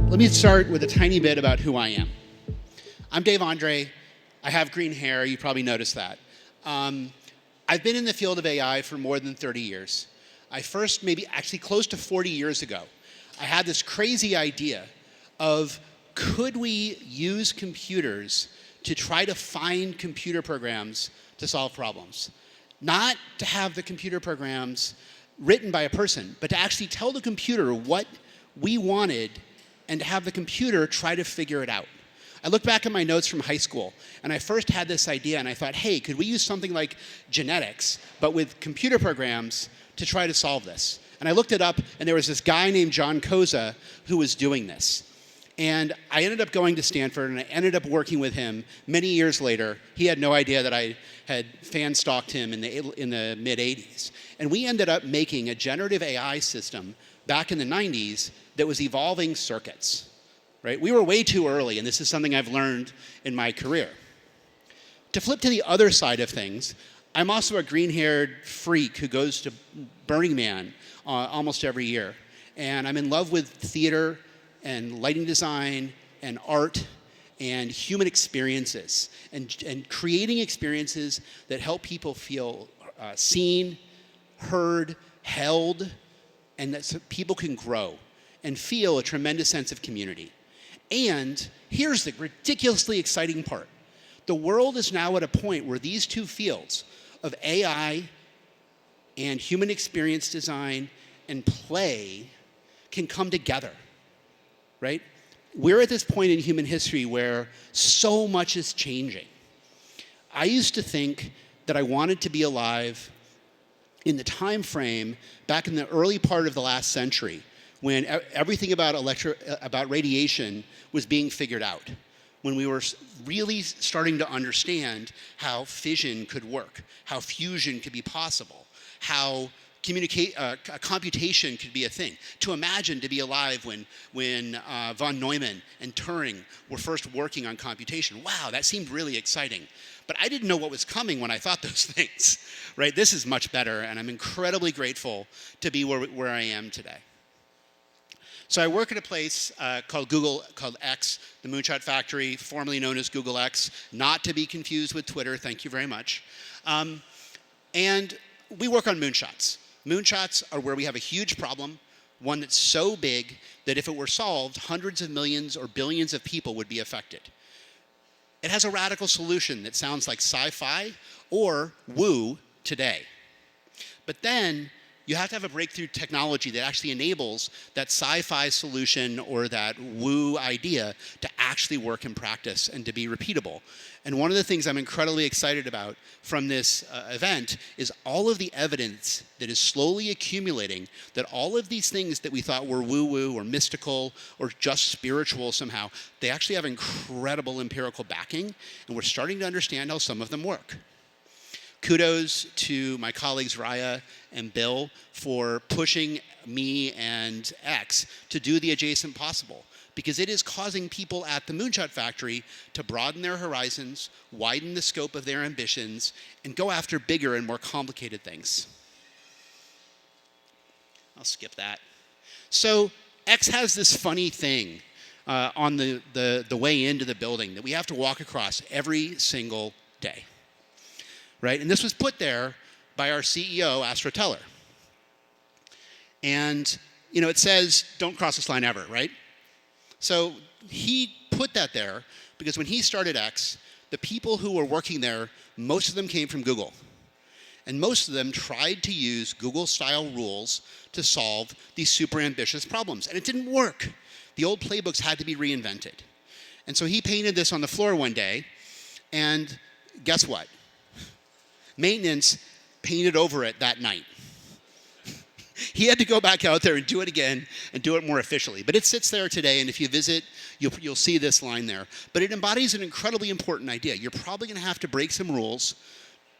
Let me start with a tiny bit about who I am. I'm Dave Andre. I have green hair. You probably noticed that. I've been in the field of AI for more than 30 years. I first, maybe actually close to 40 years ago, I had this crazy idea of could we use computers to try to find computer programs to solve problems? Not to have the computer programs written by a person, but to actually tell the computer what we wanted and to have the computer try to figure it out. I look back at my notes from high school, and I first had this idea, and I thought, hey, could we use something like genetics, but with computer programs to try to solve this? And I looked it up, and there was this guy named John Koza who was doing this. And I ended up going to Stanford, and I ended up working with him many years later. He had no idea that I had fan-stalked him in the mid-'80s. And we ended up making a generative AI system back in the 90s that was evolving circuits. Right? We were way too early, and this is something I've learned in my career. To flip to the other side of things, I'm also a green-haired freak who goes to Burning Man almost every year. And I'm in love with theater and lighting design and art and human experiences and creating experiences that help people feel seen, heard, held, and that so people can grow and feel a tremendous sense of community. And here's the ridiculously exciting part. The world is now at a point where these two fields of AI and human experience design and play can come together, right? We're at this point in human history where so much is changing. I used to think that I wanted to be alive in the time frame back in the early part of the last century when everything about radiation was being figured out, when we were really starting to understand how fission could work, how fusion could be possible, how computation could be a thing. To imagine to be alive when von Neumann and Turing were first working on computation. Wow, that seemed really exciting. But I didn't know what was coming when I thought those things, right? This is much better, and I'm incredibly grateful to be where I am today. So I work at a place called X, the Moonshot Factory, formerly known as Google X, not to be confused with Twitter, thank you very much. And we work on moonshots. Moonshots are where we have a huge problem, one that's so big that if it were solved, hundreds of millions or billions of people would be affected. It has a radical solution that sounds like sci-fi or woo today. But then you have to have a breakthrough technology that actually enables that sci-fi solution or that woo idea to actually work in practice and to be repeatable. And one of the things I'm incredibly excited about from this event is all of the evidence that is slowly accumulating that all of these things that we thought were woo-woo or mystical or just spiritual somehow, they actually have incredible empirical backing, and we're starting to understand how some of them work. Kudos to my colleagues Raya and Bill for pushing me and X to do the adjacent possible, because it is causing people at the Moonshot Factory to broaden their horizons, widen the scope of their ambitions, and go after bigger and more complicated things. I'll skip that. So X has this funny thing on the way into the building that we have to walk across every single day. Right? And this was put there by our CEO, Astra Teller. And, it says, don't cross this line ever, right? So he put that there because when he started X, the people who were working there, most of them came from Google. And most of them tried to use Google-style rules to solve these super ambitious problems. And it didn't work. The old playbooks had to be reinvented. And so he painted this on the floor one day, and guess what? Maintenance painted over it that night. He had to go back out there and do it again and do it more efficiently. But it sits there today, and if you visit, you'll see this line there. But it embodies an incredibly important idea. You're probably going to have to break some rules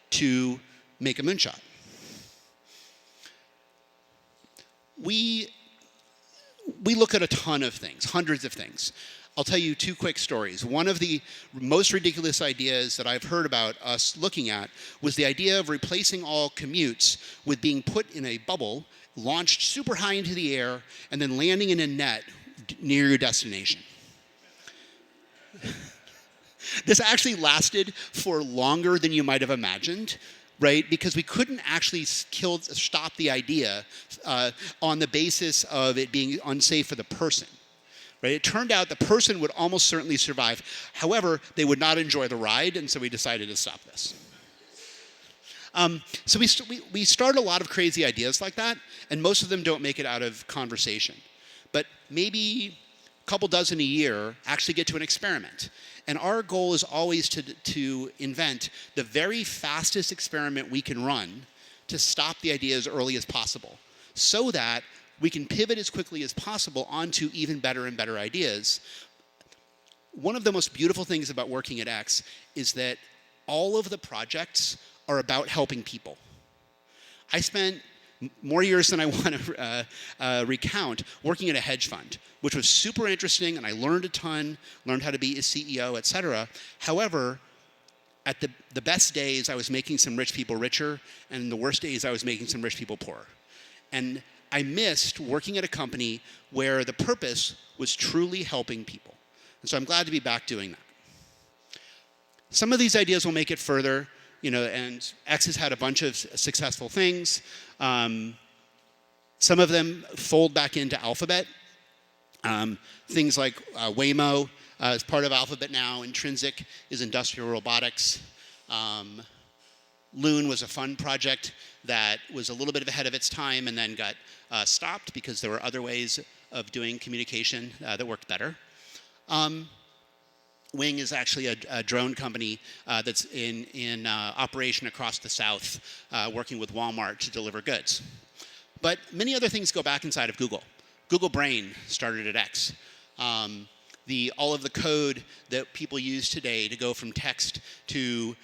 to make a moonshot. We look at a ton of things, hundreds of things. I'll tell you two quick stories. One of the most ridiculous ideas that I've heard about us looking at was the idea of replacing all commutes with being put in a bubble, launched super high into the air, and then landing in a net near your destination. This actually lasted for longer than you might have imagined, right? Because we couldn't actually stop the idea on the basis of it being unsafe for the person. Right? It turned out the person would almost certainly survive. However, they would not enjoy the ride, and so we decided to stop this. So we start a lot of crazy ideas like that, and most of them don't make it out of conversation. But maybe a couple dozen a year actually get to an experiment. And our goal is always to invent the very fastest experiment we can run to stop the idea as early as possible, so that we can pivot as quickly as possible onto even better and better ideas. One of the most beautiful things about working at X is that all of the projects are about helping people. I spent more years than I want to recount working at a hedge fund, which was super interesting, and I learned a ton, learned how to be a CEO, et cetera. However, at the best days, I was making some rich people richer, and the worst days, I was making some rich people poorer. And I missed working at a company where the purpose was truly helping people. And so I'm glad to be back doing that. Some of these ideas will make it further, and X has had a bunch of successful things. Some of them fold back into Alphabet. Things like Waymo is part of Alphabet now. Intrinsic is industrial robotics. Loon was a fun project that was a little bit ahead of its time and then got stopped because there were other ways of doing communication that worked better. Wing is actually a drone company that's in operation across the South, working with Walmart to deliver goods. But many other things go back inside of Google. Google Brain started at X. All of the code that people use today to go from text to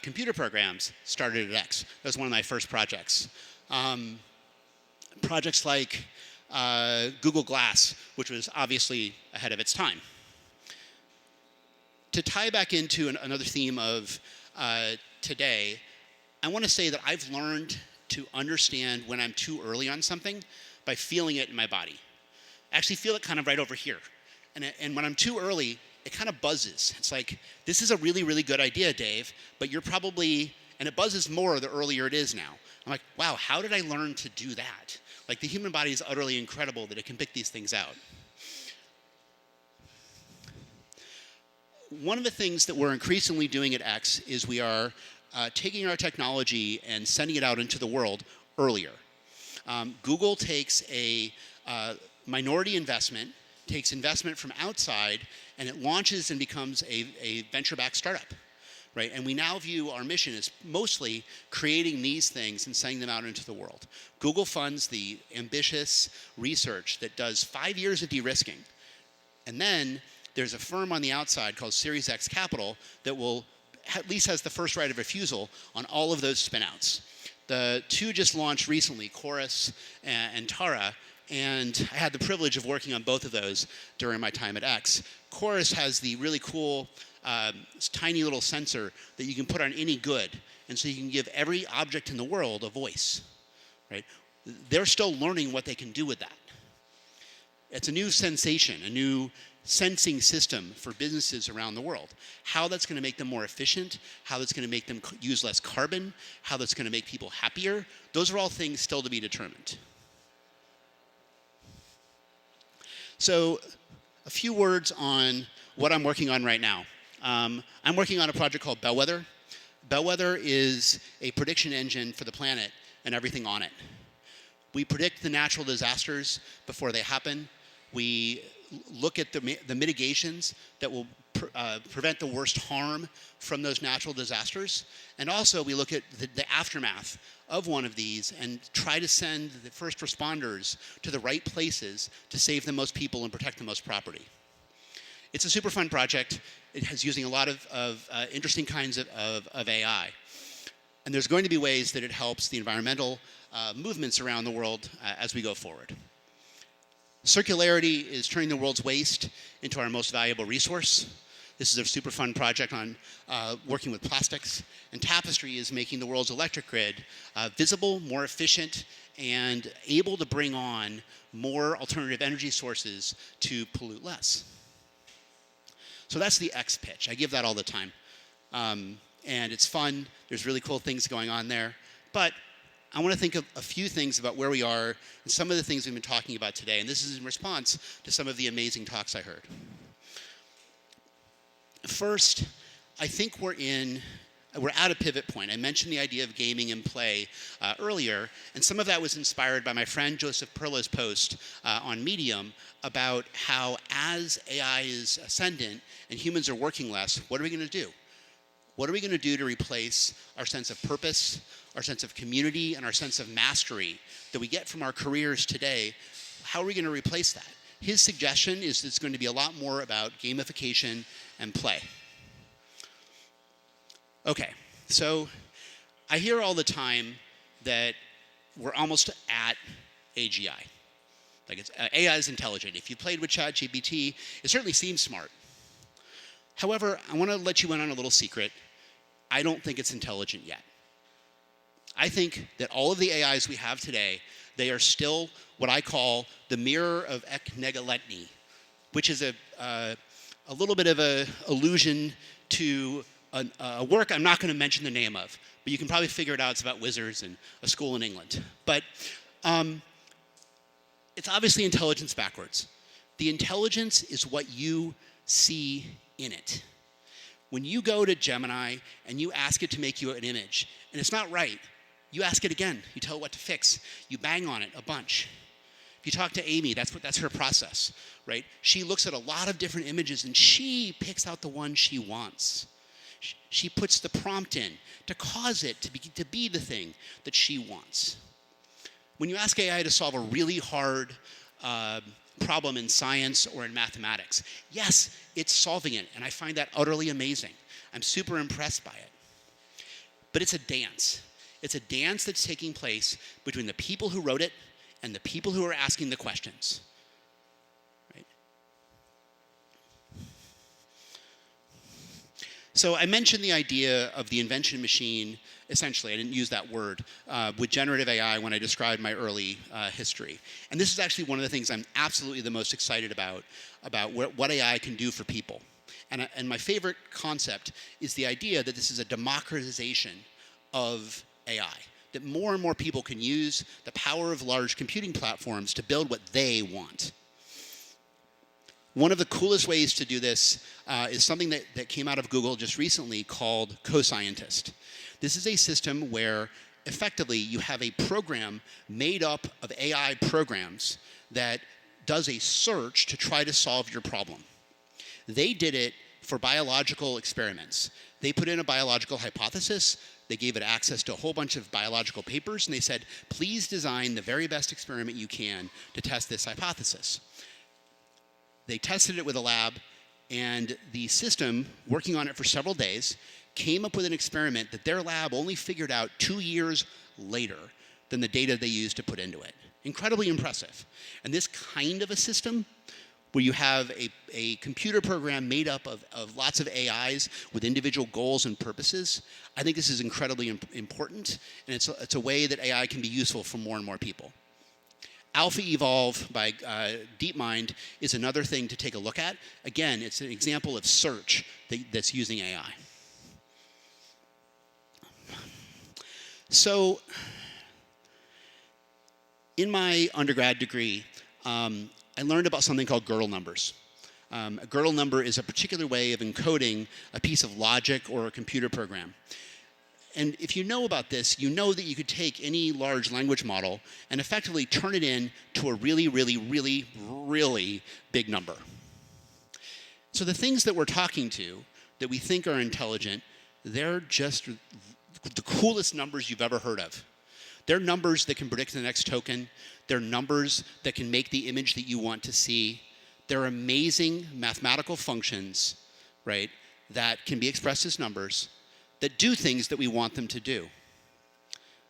computer programs started at X. That was one of my first projects. Projects like Google Glass, which was obviously ahead of its time. To tie back into another theme of today, I want to say that I've learned to understand when I'm too early on something by feeling it in my body. I actually feel it kind of right over here. And when I'm too early, it kind of buzzes. It's like, this is a really, really good idea, Dave, but you're probably, and it buzzes more the earlier it is now. I'm like, wow, how did I learn to do that? Like, the human body is utterly incredible that it can pick these things out. One of the things that we're increasingly doing at X is we are taking our technology and sending it out into the world earlier. Google takes a minority investment, takes investment from outside, and it launches and becomes a venture-backed startup, right? And we now view our mission as mostly creating these things and sending them out into the world. Google funds the ambitious research that does 5 years of de-risking. And then there's a firm on the outside called Series X Capital that will at least has the first right of refusal on all of those spinouts. The two just launched recently, Chorus and Tara, and I had the privilege of working on both of those during my time at X. Chorus has the really cool tiny little sensor that you can put on any good, and so you can give every object in the world a voice, right? They're still learning what they can do with that. It's a new sensation, a new sensing system for businesses around the world. How that's going to make them more efficient, how that's going to make them use less carbon, how that's going to make people happier, those are all things still to be determined. So a few words on what I'm working on right now. I'm working on a project called Bellwether. Bellwether is a prediction engine for the planet and everything on it. We predict the natural disasters before they happen. We look at the mitigations that will prevent the worst harm from those natural disasters. And also we look at the aftermath of one of these and try to send the first responders to the right places to save the most people and protect the most property. It's a super fun project. It is using a lot of interesting kinds of AI. And there's going to be ways that it helps the environmental movements around the world as we go forward. Circularity is turning the world's waste into our most valuable resource. This is a super fun project on working with plastics. And Tapestry is making the world's electric grid visible, more efficient, and able to bring on more alternative energy sources to pollute less. So that's the X pitch. I give that all the time. And it's fun. There's really cool things going on there. But I want to think of a few things about where we are and some of the things we've been talking about today. And this is in response to some of the amazing talks I heard. First, I think we're at a pivot point. I mentioned the idea of gaming and play earlier, and some of that was inspired by my friend Joseph Perla's post on Medium about how as AI is ascendant and humans are working less, what are we going to do? What are we going to do to replace our sense of purpose, our sense of community, and our sense of mastery that we get from our careers today? How are we going to replace that? His suggestion is it's going to be a lot more about gamification and play. Okay, so I hear all the time that we're almost at AGI. Like AI is intelligent. If you played with ChatGPT, it certainly seems smart. However, I want to let you in on a little secret. I don't think it's intelligent yet. I think that all of the AIs we have today, they are still what I call the mirror of Eknegaletni, which is a little bit of an allusion to a work I'm not going to mention the name of, but you can probably figure it out. It's about wizards and a school in England. But it's obviously intelligence backwards. The intelligence is what you see in it. When you go to Gemini and you ask it to make you an image, and it's not right, you ask it again. You tell it what to fix. You bang on it a bunch. If you talk to Amy, that's her process, right? She looks at a lot of different images and she picks out the one she wants. She puts the prompt in to cause it to be the thing that she wants. When you ask AI to solve a really hard problem in science or in mathematics, yes, it's solving it, and I find that utterly amazing. I'm super impressed by it. But it's a dance. It's a dance that's taking place between the people who wrote it and the people who are asking the questions. Right? So I mentioned the idea of the invention machine. Essentially, I didn't use that word, with generative AI when I described my early history. And this is actually one of the things I'm absolutely the most excited about what AI can do for people. And my favorite concept is the idea that this is a democratization of AI, that more and more people can use the power of large computing platforms to build what they want. One of the coolest ways to do this is something that came out of Google just recently called Co-Scientist. This is a system where effectively you have a program made up of AI programs that does a search to try to solve your problem. They did it for biological experiments. They put in a biological hypothesis, they gave it access to a whole bunch of biological papers, and they said, please design the very best experiment you can to test this hypothesis. They tested it with a lab, and the system, working on it for several days, came up with an experiment that their lab only figured out 2 years later than the data they used to put into it. Incredibly impressive. And this kind of a system, where you have a computer program made up of lots of AIs with individual goals and purposes, I think this is incredibly important, and it's a way that AI can be useful for more and more people. Alpha Evolve by DeepMind is another thing to take a look at. Again, it's an example of search that's using AI. So, in my undergrad degree, I learned about something called Gödel numbers. A Gödel number is a particular way of encoding a piece of logic or a computer program. And if you know about this, you know that you could take any large language model and effectively turn it into a really, really, really, really big number. So the things that we're talking to, that we think are intelligent, they're just the coolest numbers you've ever heard of. They're numbers that can predict the next token. They're numbers that can make the image that you want to see. They're amazing mathematical functions, right, that can be expressed as numbers that do things that we want them to do.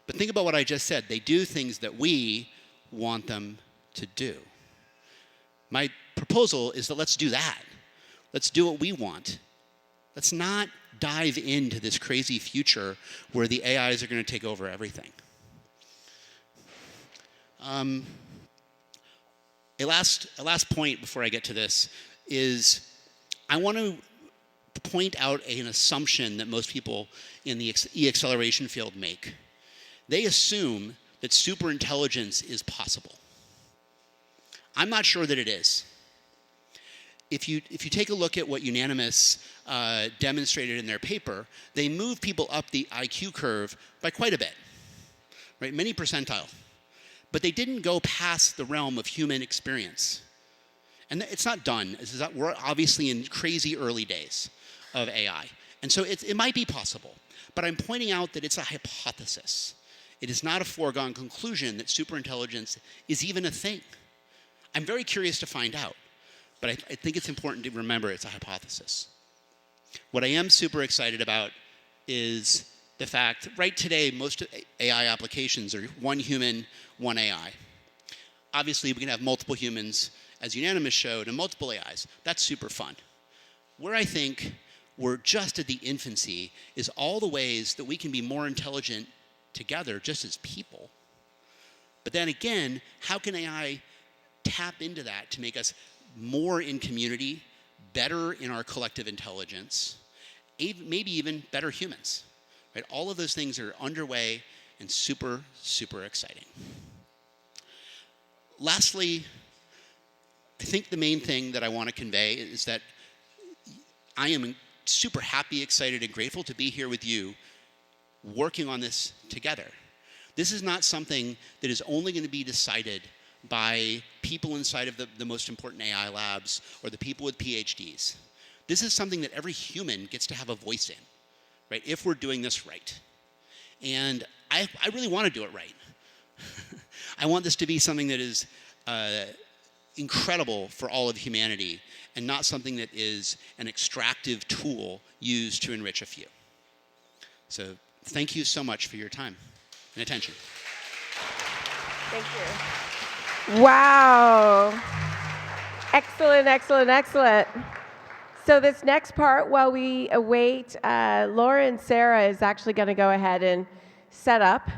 But think about what I just said. They do things that we want them to do. My proposal is that let's do that. Let's do what we want Let's not dive into this crazy future where the AIs are going to take over everything. A last point before I get to this is I want to point out an assumption that most people in the e-acceleration field make. They assume that superintelligence is possible. I'm not sure that it is. If you take a look at what Unanimous demonstrated in their paper, they move people up the IQ curve by quite a bit, right? Many percentile. But they didn't go past the realm of human experience. And it's not done. We're obviously in crazy early days of AI. And so it might be possible. But I'm pointing out that it's a hypothesis. It is not a foregone conclusion that superintelligence is even a thing. I'm very curious to find out. But I think it's important to remember it's a hypothesis. What I am super excited about is the fact, right today, most AI applications are one human, one AI. Obviously, we can have multiple humans, as Unanimous showed, and multiple AIs. That's super fun. Where I think we're just at the infancy is all the ways that we can be more intelligent together, just as people. But then again, how can AI tap into that to make us more in community, better in our collective intelligence, maybe even better humans? Right? All of those things are underway and super, super exciting. Lastly, I think the main thing that I want to convey is that I am super happy, excited, and grateful to be here with you working on this together. This is not something that is only going to be decided by people inside of the most important AI labs or the people with PhDs. This is something that every human gets to have a voice in, right, if we're doing this right. And I really want to do it right. I want this to be something that is incredible for all of humanity and not something that is an extractive tool used to enrich a few. So thank you so much for your time and attention. Thank you. Wow. Excellent, excellent, excellent. So this next part, while we await, Laura and Sarah is actually going to go ahead and set up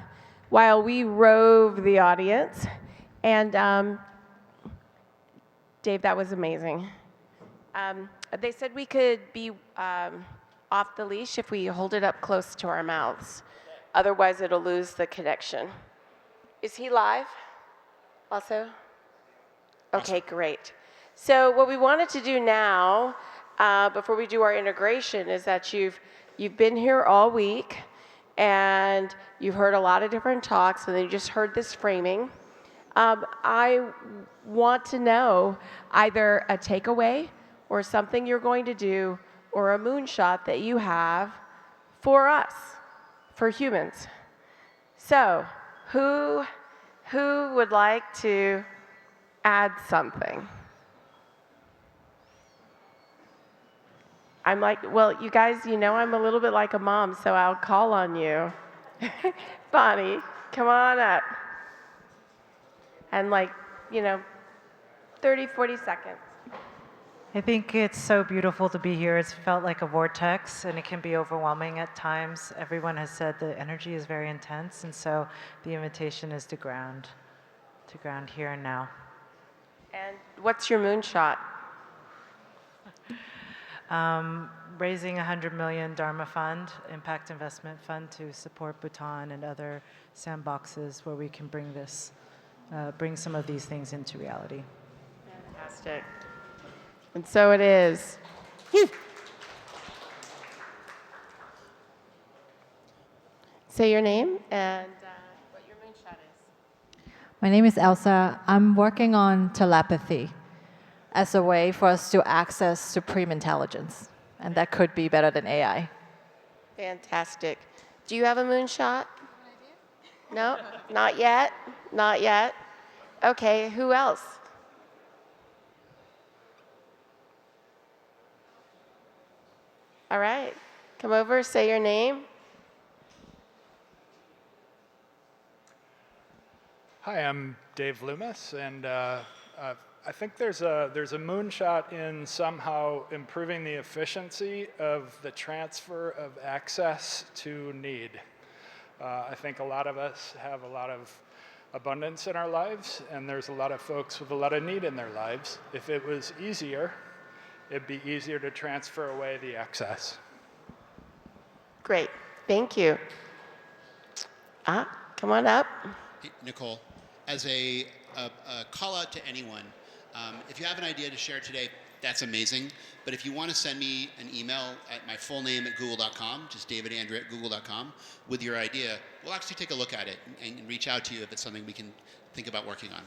while we rove the audience. And Dave, that was amazing. They said we could be off the leash if we hold it up close to our mouths. Otherwise, it'll lose the connection. Is he live also? Okay, great. So what we wanted to do now, before we do our integration, is that you've been here all week, and you've heard a lot of different talks, and then you just heard this framing. I want to know either a takeaway or something you're going to do or a moonshot that you have for us, for humans. So who would like to add something? I'm like, well, you guys, you know I'm a little bit like a mom, so I'll call on you. Bonnie, come on up. And 30, 40 seconds. I think it's so beautiful to be here. It's felt like a vortex, and it can be overwhelming at times. Everyone has said the energy is very intense, and so the invitation is to ground here and now. And what's your moonshot? Raising $100 million Dharma Fund, Impact Investment Fund, to support Bhutan and other sandboxes where we can bring some of these things into reality. Fantastic. And so it is. Say your name and what your moonshot is. My name is Elsa. I'm working on telepathy as a way for us to access supreme intelligence. And that could be better than AI. Fantastic. Do you have a moonshot? No? Not yet? Not yet? Okay, who else? All right. Come over, say your name. Hi, I'm Dave Loomis, and I think there's a moonshot in somehow improving the efficiency of the transfer of access to need. I think a lot of us have a lot of abundance in our lives, and there's a lot of folks with a lot of need in their lives. If it was easier, it'd be easier to transfer away the excess. Great. Thank you. Come on up. Hey, Nicole, as a call out to anyone, if you have an idea to share today, that's amazing. But if you want to send me an email at my full name at google.com, just davidandrew@google.com, with your idea, we'll actually take a look at it and reach out to you if it's something we can think about working on.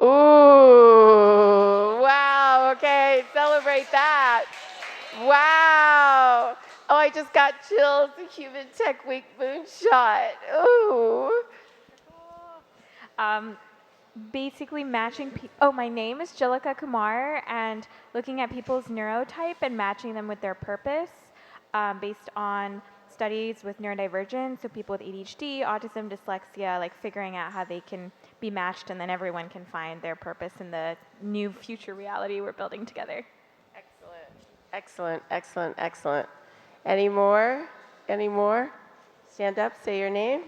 Ooh, wow, okay, celebrate that. Wow. Oh, I just got chills. The Human+Tech Week Moonshot. Ooh. Basically matching people. Oh, my name is Jilika Kumar, and looking at people's neurotype and matching them with their purpose based on studies with neurodivergence, so people with ADHD, autism, dyslexia, like figuring out how they can be matched, and then everyone can find their purpose in the new future reality we're building together. Excellent, excellent, excellent, excellent. Any more? Any more? Stand up, say your name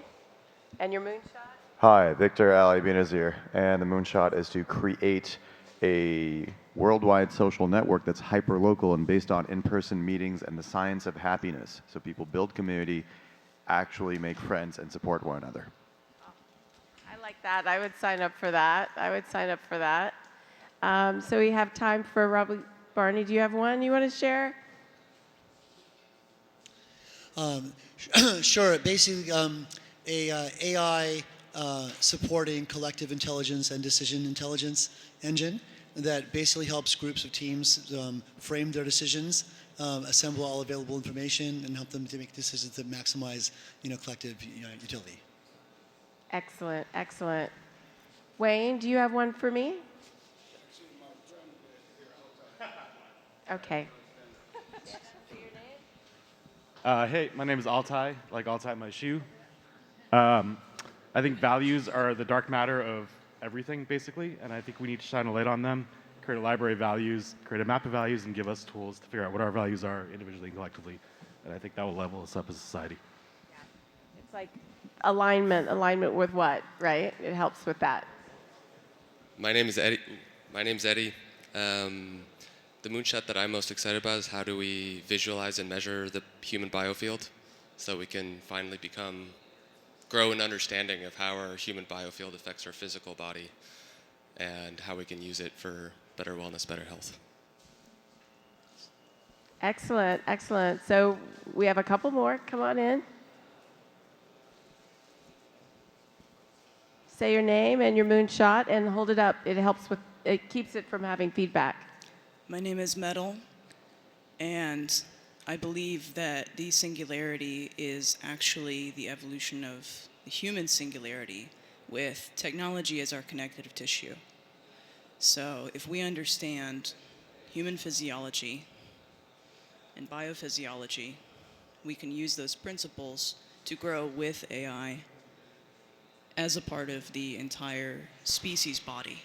and your moonshot. Hi, Victor Ali Benazir, and the Moonshot is to create a worldwide social network that's hyper-local and based on in-person meetings and the science of happiness. So people build community, actually make friends, and support one another. I like that. I would sign up for that. I would sign up for that. So we have time for Robbie Barney. Do you have one you want to share? Sure. Basically, AI supporting collective intelligence and decision intelligence engine that basically helps groups of teams frame their decisions, assemble all available information, and help them to make decisions that maximize, collective utility. Excellent, excellent. Wayne, do you have one for me? Okay. Hey, my name is Altai, like Altai my shoe. I think values are the dark matter of everything, basically, and I think we need to shine a light on them, create a library of values, create a map of values, and give us tools to figure out what our values are individually and collectively. And I think that will level us up as a society. Yeah. It's like alignment with what, right? It helps with that. My name is Eddie. The moonshot that I'm most excited about is how do we visualize and measure the human biofield so we can finally grow an understanding of how our human biofield affects our physical body and how we can use it for better wellness, better health. Excellent, excellent. So we have a couple more. Come on in. Say your name and your moonshot and hold it up. It keeps it from having feedback. My name is Metal, and I believe that the singularity is actually the evolution of the human singularity with technology as our connective tissue. So if we understand human physiology and biophysiology, we can use those principles to grow with AI as a part of the entire species body.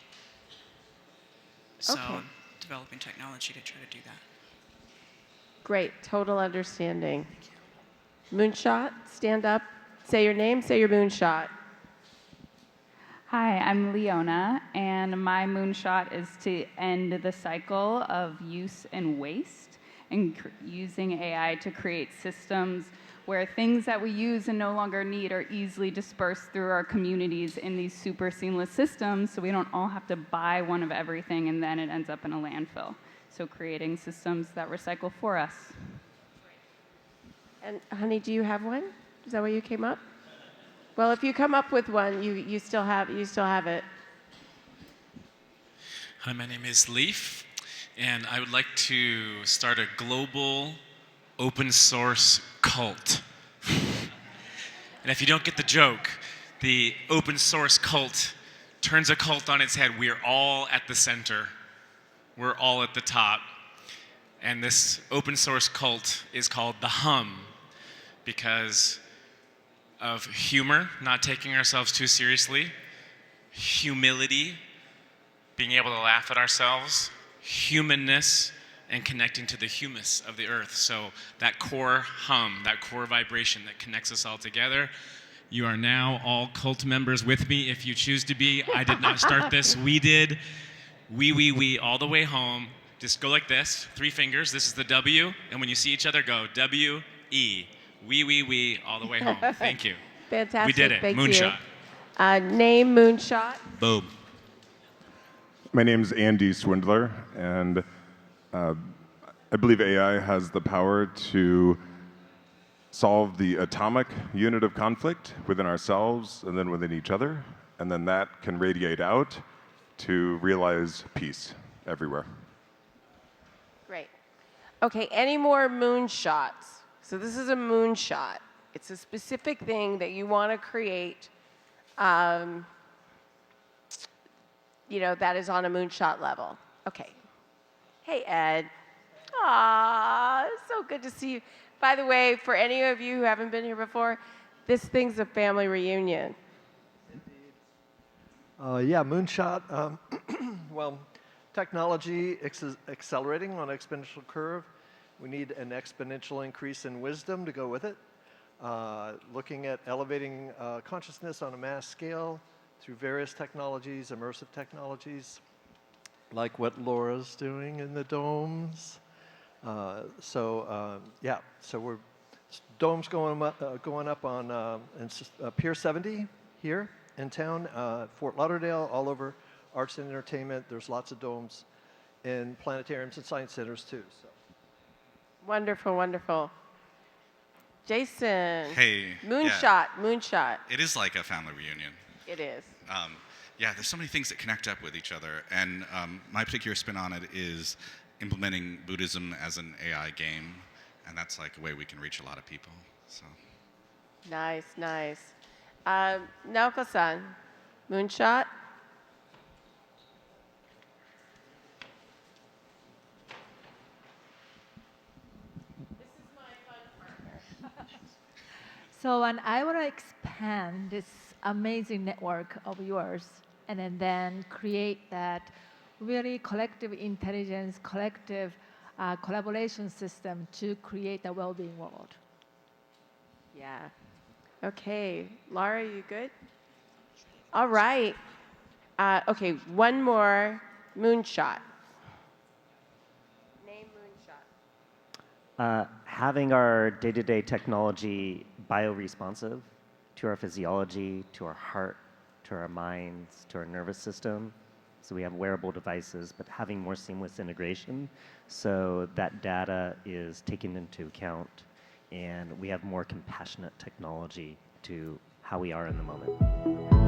So Okay. developing technology to try to do that. Great, total understanding. Moonshot, stand up, say your name, say your moonshot. Hi, I'm Leona, and my moonshot is to end the cycle of use and waste and using AI to create systems where things that we use and no longer need are easily dispersed through our communities in these super seamless systems, so we don't all have to buy one of everything and then it ends up in a landfill. So creating systems that recycle for us. And honey, do you have one? Is that why you came up? Well, if you come up with one, you still have it. Hi, my name is Leaf, and I would like to start a global open source cult. And if you don't get the joke, the open source cult turns a cult on its head. We are all at the center. We're all at the top. And this open source cult is called the Hum because of humor, not taking ourselves too seriously, humility, being able to laugh at ourselves, humanness, and connecting to the humus of the earth. So that core hum, that core vibration that connects us all together. You are now all cult members with me if you choose to be. I did not start this. We did. We, all the way home. Just go like this, 3 fingers. This is the W. And when you see each other, go W-E. We, all the way home. Thank you. Fantastic. We did it. Thank Moonshot. You. Name Moonshot. Boom. My name's Andy Swindler, and I believe AI has the power to solve the atomic unit of conflict within ourselves and then within each other, and then that can radiate out to realize peace everywhere. Great. Okay, any more moonshots? So this is a moonshot. It's a specific thing that you want to create, that is on a moonshot level. Okay. Hey, Ed. Aw, it's so good to see you. By the way, for any of you who haven't been here before, this thing's a family reunion. Yeah, Moonshot. Well, technology accelerating on an exponential curve. We need an exponential increase in wisdom to go with it. Looking at elevating consciousness on a mass scale through various technologies, immersive technologies, like what Laura's doing in the domes. So we're domes going up on Pier 70 here in town, Fort Lauderdale, all over arts and entertainment. There's lots of domes in planetariums and science centers too. So. Wonderful, wonderful. Jason. Hey. Moonshot, yeah. Moonshot. It is like a family reunion. It is. Yeah, there's so many things that connect up with each other, and my particular spin on it is implementing Buddhism as an AI game, and that's like a way we can reach a lot of people. So. Nice, nice. Naoko-san, Moonshot. So, and I want to expand this amazing network of yours and then create that really collective intelligence, collective collaboration system to create a well-being world. Yeah. Okay. Laura, you good? All right. Okay, one more moonshot. Name moonshot. Having our day-to-day technology bioresponsive to our physiology, to our heart, to our minds, to our nervous system. So we have wearable devices, but having more seamless integration so that data is taken into account and we have more compassionate technology to how we are in the moment.